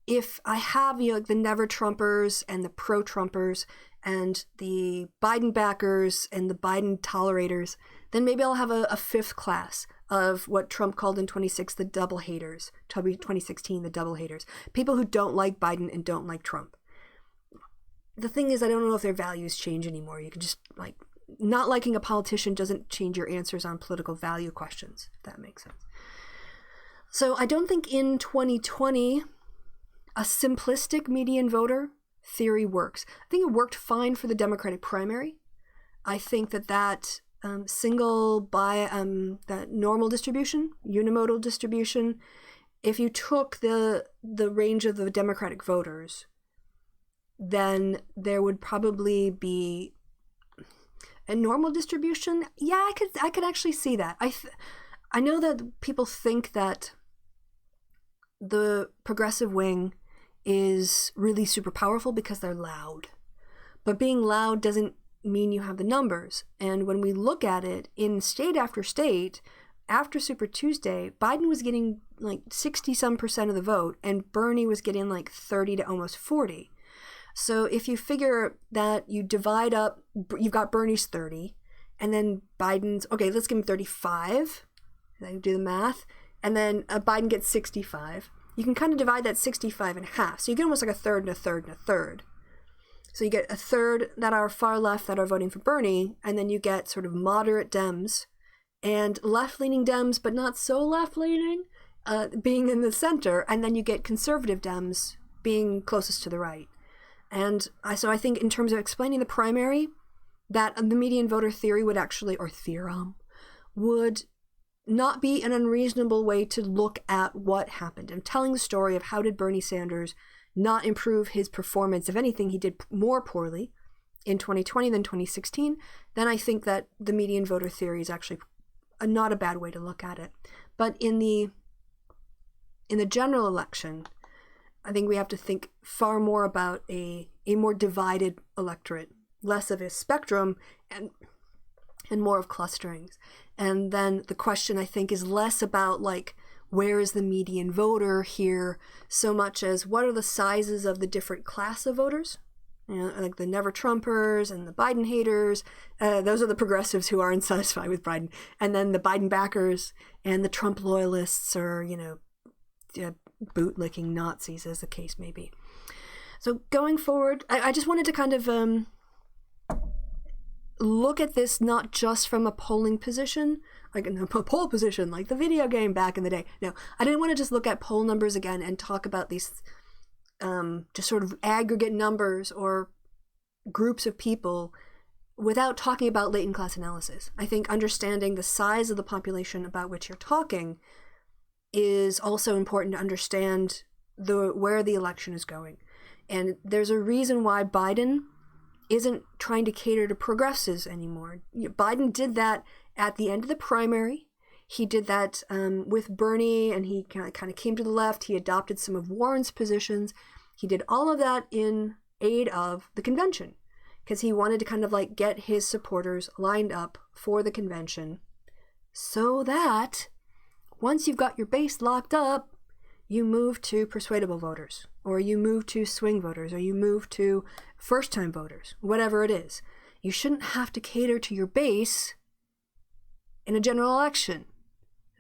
if I have, like, the never Trumpers and the pro Trumpers and the Biden backers and the Biden tolerators, then maybe I'll have a fifth class of what Trump called in 2016 the double haters, people who don't like Biden and don't like Trump. The thing is, I don't know if their values change anymore. You can just, like, not liking a politician doesn't change your answers on political value questions, if that makes sense. So I don't think in 2020 a simplistic median voter theory works. I think it worked fine for the Democratic primary. I think that that normal distribution, unimodal distribution, if you took the range of the Democratic voters, then there would probably be a normal distribution. Yeah, I could actually see that. I know that people think that the progressive wing is really super powerful because they're loud. But being loud doesn't mean you have the numbers. And when we look at it in state after state, after Super Tuesday, Biden was getting like 60-some% of the vote and Bernie was getting like 30 to almost 40. So if you figure that you divide up, you've got Bernie's 30 and then Biden's, okay, let's give him 35. Then do the math. And then Biden gets 65. You can kind of divide that 65 in half. So you get almost like a third and a third and a third. So you get a third that are far left that are voting for Bernie, and then you get sort of moderate Dems and left-leaning Dems, but not so left-leaning, being in the center, and then you get conservative Dems being closest to the right. And so I think in terms of explaining the primary, that the median voter theory would actually, or theorem, would not be an unreasonable way to look at what happened. And telling the story of how did Bernie Sanders not improve his performance. If anything, he did more poorly in 2020 than 2016. Then I think that the median voter theory is actually not a bad way to look at it. But in the general election, I think we have to think far more about a more divided electorate, less of a spectrum and more of clusterings. And then the question, I think, is less about, like, where is the median voter here, so much as what are the sizes of the different class of voters? You know, like the never Trumpers and the Biden haters. Those are the progressives who are unsatisfied with Biden. And then the Biden backers and the Trump loyalists, or, you know, bootlicking Nazis, as the case may be. So going forward, I just wanted to kind of look at this not just from a polling position, like a poll position, like the video game back in the day. No, I didn't want to just look at poll numbers again and talk about these just sort of aggregate numbers or groups of people without talking about latent class analysis. I think understanding the size of the population about which you're talking is also important to understand where the election is going. And there's a reason why Biden isn't trying to cater to progressives anymore. Biden did that at the end of the primary. He did that with Bernie, and he kind of came to the left. He adopted some of Warren's positions. He did all of that in aid of the convention because he wanted to kind of like get his supporters lined up for the convention so that once you've got your base locked up, you move to persuadable voters, or you move to swing voters, or you move to first-time voters, whatever it is. You shouldn't have to cater to your base in a general election.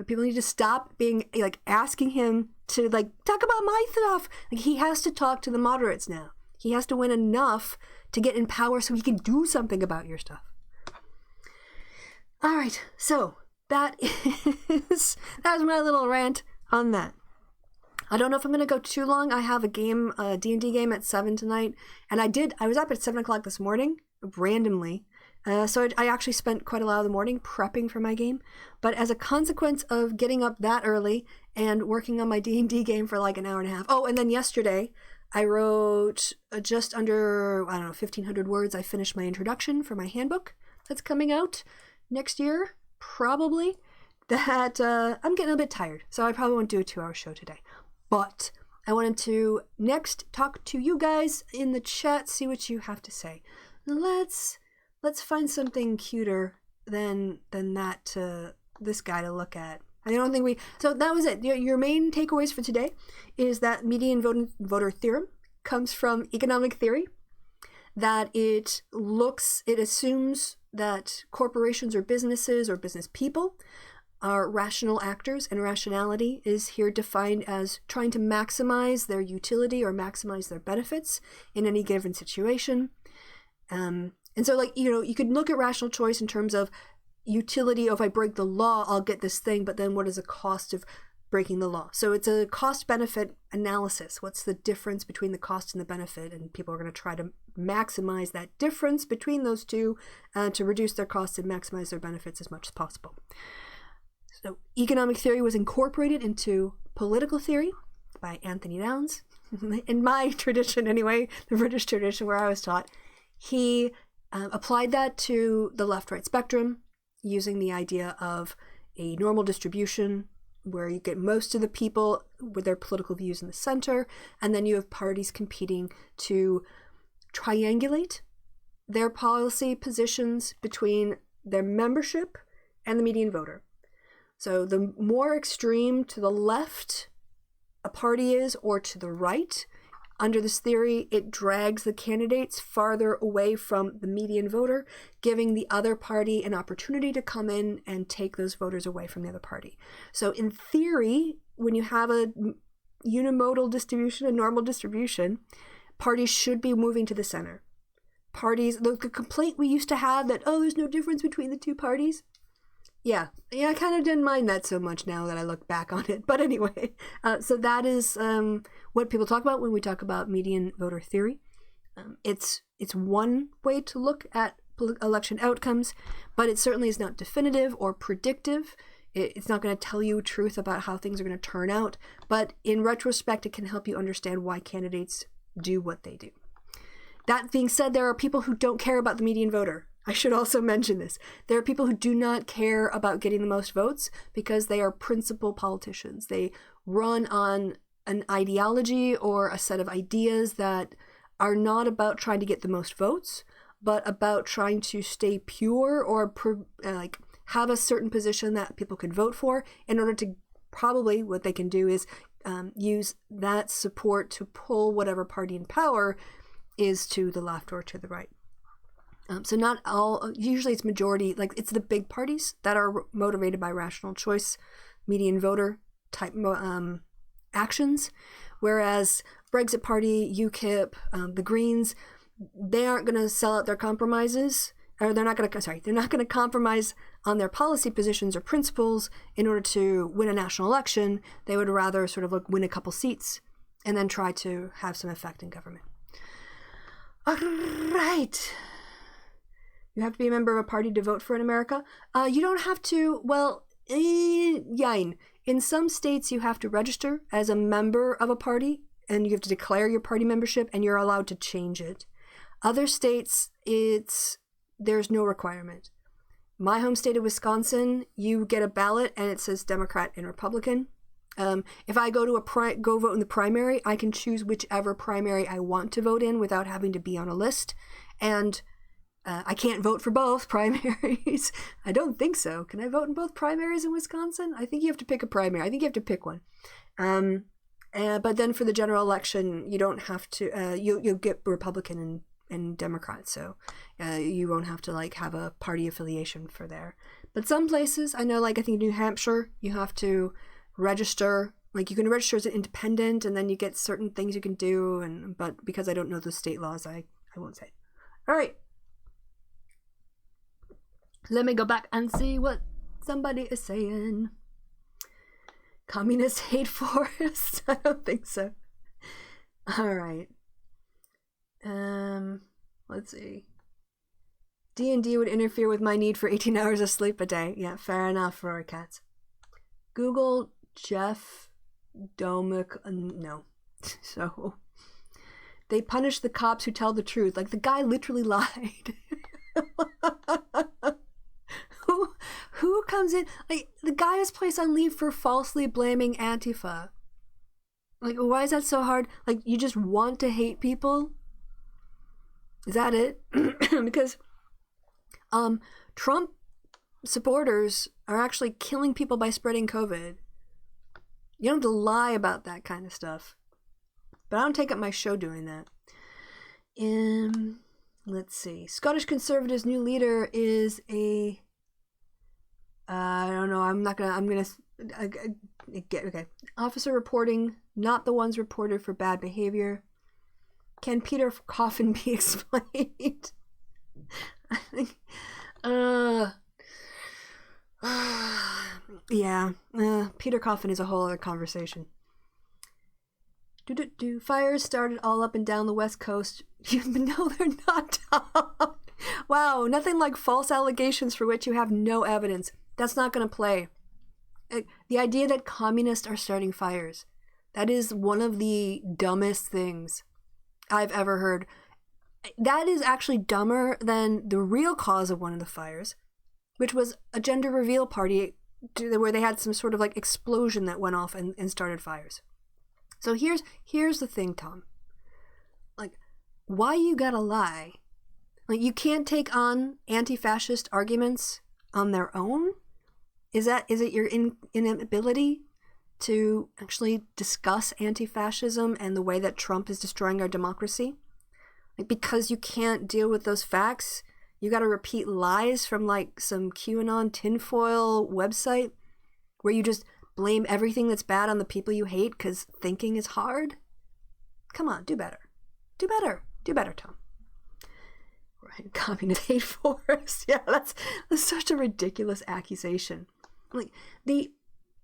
People need to stop being like asking him to like talk about my stuff. Like, he has to talk to the moderates now. He has to win enough to get in power so he can do something about your stuff. All right, so that was my little rant on that. I don't know if I'm going to go too long. I have a game, a D&D game at 7 tonight. And I was up at 7 o'clock this morning, randomly. So I actually spent quite a lot of the morning prepping for my game. But as a consequence of getting up that early and working on my D&D game for like an hour and a half. Oh, and then yesterday, I wrote just under, 1,500 words. I finished my introduction for my handbook that's coming out next year, probably. That I'm getting a bit tired, so I probably won't do a 2-hour show today. But I wanted to next talk to you guys in the chat, see what you have to say. Let's find something cuter than that this guy to look at. I don't think so that was it. Your main takeaways for today is that median voter theorem comes from economic theory, that it assumes that corporations or businesses or business people are rational actors, and rationality is here defined as trying to maximize their utility or maximize their benefits in any given situation. And so, like, you could look at rational choice in terms of utility. Oh, if I break the law, I'll get this thing, but then what is the cost of breaking the law? So it's a cost-benefit analysis. What's the difference between the cost and the benefit? And people are going to try to maximize that difference between those two to reduce their costs and maximize their benefits as much as possible. So economic theory was incorporated into political theory by Anthony Downs. In my tradition anyway, the British tradition where I was taught, he applied that to the left-right spectrum using the idea of a normal distribution where you get most of the people with their political views in the center, and then you have parties competing to triangulate their policy positions between their membership and the median voter. So the more extreme to the left a party is, or to the right, under this theory, it drags the candidates farther away from the median voter, giving the other party an opportunity to come in and take those voters away from the other party. So in theory, when you have a unimodal distribution, a normal distribution, parties should be moving to the center. The complaint we used to have that, there's no difference between the two parties. Yeah, I kind of didn't mind that so much now that I look back on it. But anyway, so that is what people talk about when we talk about median voter theory. It's one way to look at election outcomes, but it certainly is not definitive or predictive. It's not going to tell you truth about how things are going to turn out. But in retrospect, it can help you understand why candidates do what they do. That being said, there are people who don't care about the median voter. I should also mention this. There are people who do not care about getting the most votes because they are principal politicians. They run on an ideology or a set of ideas that are not about trying to get the most votes, but about trying to stay pure or have a certain position that people can vote for in order to probably what they can do is use that support to pull whatever party in power is to the left or to the right. So not all, usually it's majority, like it's the big parties that are motivated by rational choice, median voter type actions, whereas Brexit Party, UKIP, the Greens, they aren't going to sell out their compromises, or they're not going to compromise on their policy positions or principles in order to win a national election. They would rather sort of win a couple seats and then try to have some effect in government. All right. You have to be a member of a party to vote for in America. You don't have to, yine. In some states, you have to register as a member of a party, and you have to declare your party membership, and you're allowed to change it. Other states, there's no requirement. My home state of Wisconsin, you get a ballot, and it says Democrat and Republican. If I go to go vote in the primary, I can choose whichever primary I want to vote in without having to be on a list, and I can't vote for both primaries. I don't think so. Can I vote in both primaries in Wisconsin? I think you have to pick a primary. I think you have to pick one. But then for the general election, you don't have to. You'll get Republican and Democrat, so you won't have to have a party affiliation for there. But some places, I know, I think New Hampshire, you have to register. You can register as an independent, and then you get certain things you can do. But because I don't know the state laws, I won't say. All right. Let me go back and see what somebody is saying. Communists hate forests? I don't think so. All right. Let's see. D&D would interfere with my need for 18 hours of sleep a day. Yeah, fair enough, Rory Katz. Google Jeff Domick. No. So, they punish the cops who tell the truth. The guy literally lied. Who comes in? The guy is placed on leave for falsely blaming Antifa. Why is that so hard? You just want to hate people? Is that it? Because Trump supporters are actually killing people by spreading COVID. You don't have to lie about that kind of stuff. But I don't take up my show doing that. Let's see. Scottish Conservatives' new leader is a... I don't know. Okay. Officer reporting, not the ones reported for bad behavior. Can Peter Coffin be explained? I think, yeah. Peter Coffin is a whole other conversation. Fires started all up and down the West Coast. No, they're not. Wow, nothing like false allegations for which you have no evidence. That's not going to play. The idea that communists are starting fires, that is one of the dumbest things I've ever heard. That is actually dumber than the real cause of one of the fires, which was a gender reveal party where they had some sort of explosion that went off and started fires. So here's the thing, Tom. Why you gotta lie? You can't take on anti-fascist arguments on their own? Is it your inability to actually discuss anti-fascism and the way that Trump is destroying our democracy? Because you can't deal with those facts, you gotta repeat lies from some QAnon tinfoil website where you just blame everything that's bad on the people you hate because thinking is hard? Come on, do better. Do better. Do better, Tom. Right, communist hate force. Yeah, that's such a ridiculous accusation. The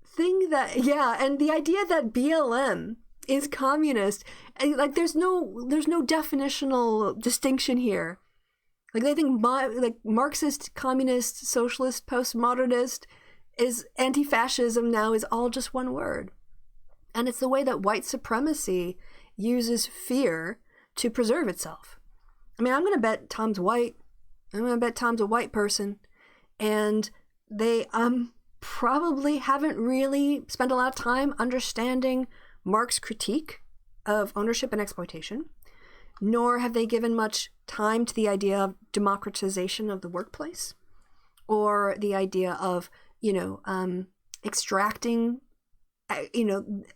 thing that, and the idea that BLM is communist, there's no definitional distinction here. They think Marxist, communist, socialist, postmodernist is anti-fascism now is all just one word. And it's the way that white supremacy uses fear to preserve itself. I'm going to bet Tom's white. I'm going to bet Tom's a white person. And they probably haven't really spent a lot of time understanding Marx's critique of ownership and exploitation, nor have they given much time to the idea of democratization of the workplace, or the idea of, extracting,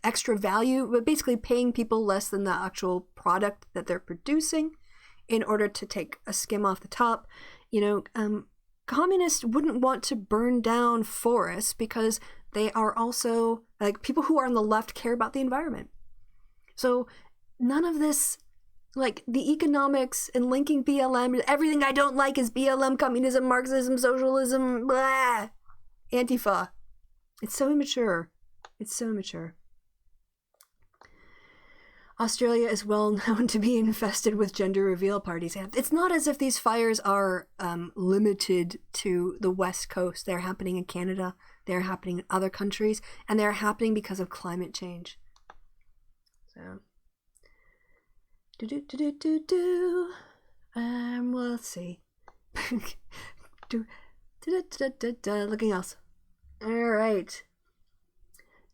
extra value, but basically paying people less than the actual product that they're producing in order to take a skim off the top. Communists wouldn't want to burn down forests because they are also, like, people who are on the left care about the environment. So none of this, like, the economics and linking BLM, everything I don't like is BLM, communism, Marxism, socialism, blah, Antifa. It's so immature. It's so immature. Australia is well known to be infested with gender reveal parties. It's not as if these fires are limited to the West Coast. They're happening in Canada. They're happening in other countries. And they're happening because of climate change. So, well, let's see. Looking else. All right.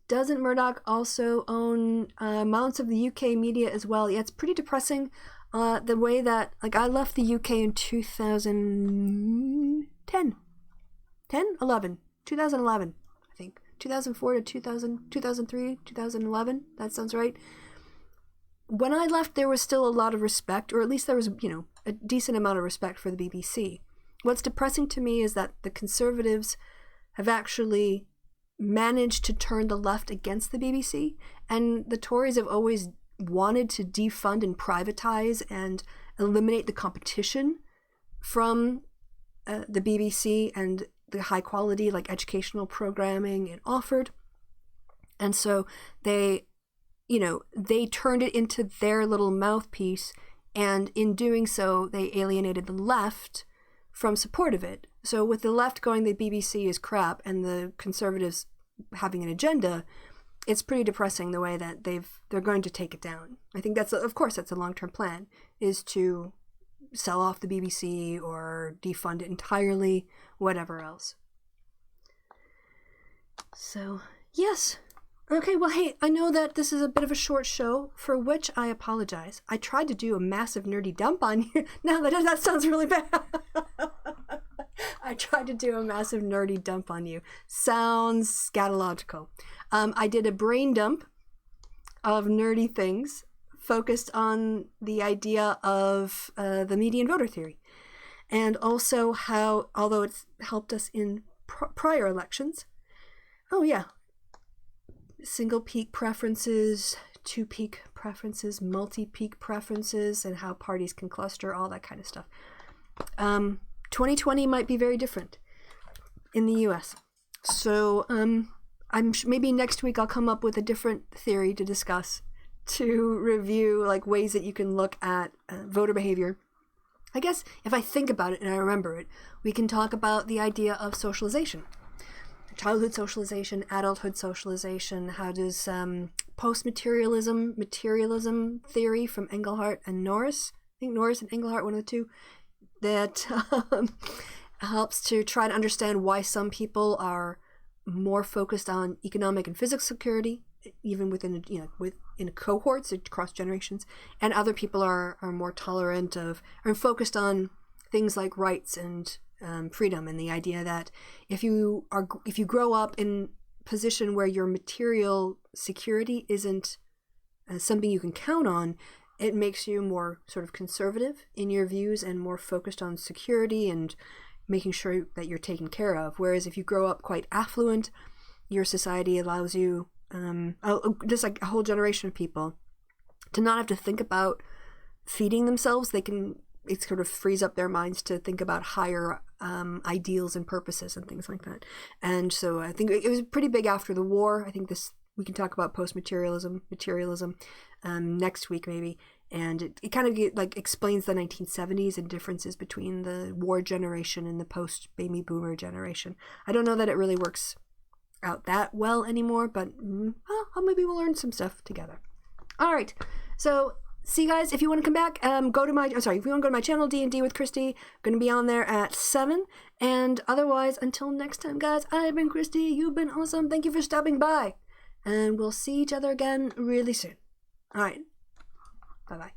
Doesn't Murdoch also own amounts of the UK media as well? Yeah, it's pretty depressing. The way that, like, I left the UK in 2011, I think. 2004 to 2003, 2011. That sounds right. When I left, there was still a lot of respect, or at least there was, a decent amount of respect for the BBC. What's depressing to me is that the Conservatives have actually managed to turn the left against the BBC, and the Tories have always wanted to defund and privatize and eliminate the competition from the BBC and the high quality, like, educational programming it offered. And so they turned it into their little mouthpiece, and in doing so they alienated the left from support of it. So with the left going, the BBC is crap, and the Conservatives having an agenda, it's pretty depressing the way that they're going to take it down. I think that's a long-term plan, is to sell off the BBC or defund it entirely, whatever else. So, yes. Okay, well, hey, I know that this is a bit of a short show, for which I apologize. I tried to do a massive nerdy dump on you. Now that sounds really bad. I tried to do a massive nerdy dump on you. Sounds scatological. I did a brain dump of nerdy things focused on the idea of the median voter theory, and also how, although it's helped us in prior elections, single peak preferences, two peak preferences, multi-peak preferences, and how parties can cluster, all that kind of stuff. 2020 might be very different in the US. So maybe next week I'll come up with a different theory to discuss, to review, like, ways that you can look at voter behavior. I guess if I think about it and I remember it, we can talk about the idea of socialization. Childhood socialization, adulthood socialization. How does post-materialism theory from Engelhardt and Norris, I think Norris and Engelhardt, one of the two, that helps to try to understand why some people are more focused on economic and physical security, even within cohorts across generations, and other people are more tolerant of, or focused on things like rights and freedom, and the idea that if you grow up in a position where your material security isn't something you can count on, it makes you more sort of conservative in your views and more focused on security and making sure that you're taken care of. Whereas if you grow up quite affluent, your society allows you, just like a whole generation of people, to not have to think about feeding themselves. It sort of frees up their minds to think about higher ideals and purposes and things like that. And so I think it was pretty big after the war. I think we can talk about materialism next week maybe, and it kind of explains the 1970s and differences between the war generation and the post-baby boomer generation. I don't know that it really works out that well anymore, but maybe we'll learn some stuff together. All right, so see you guys. If you want to come back, if you want to go to my channel, D&D with Christy, I'm going to be on there at 7. And otherwise, until next time, guys, I've been Christy. You've been awesome. Thank you for stopping by. And we'll see each other again really soon. All right. Bye-bye.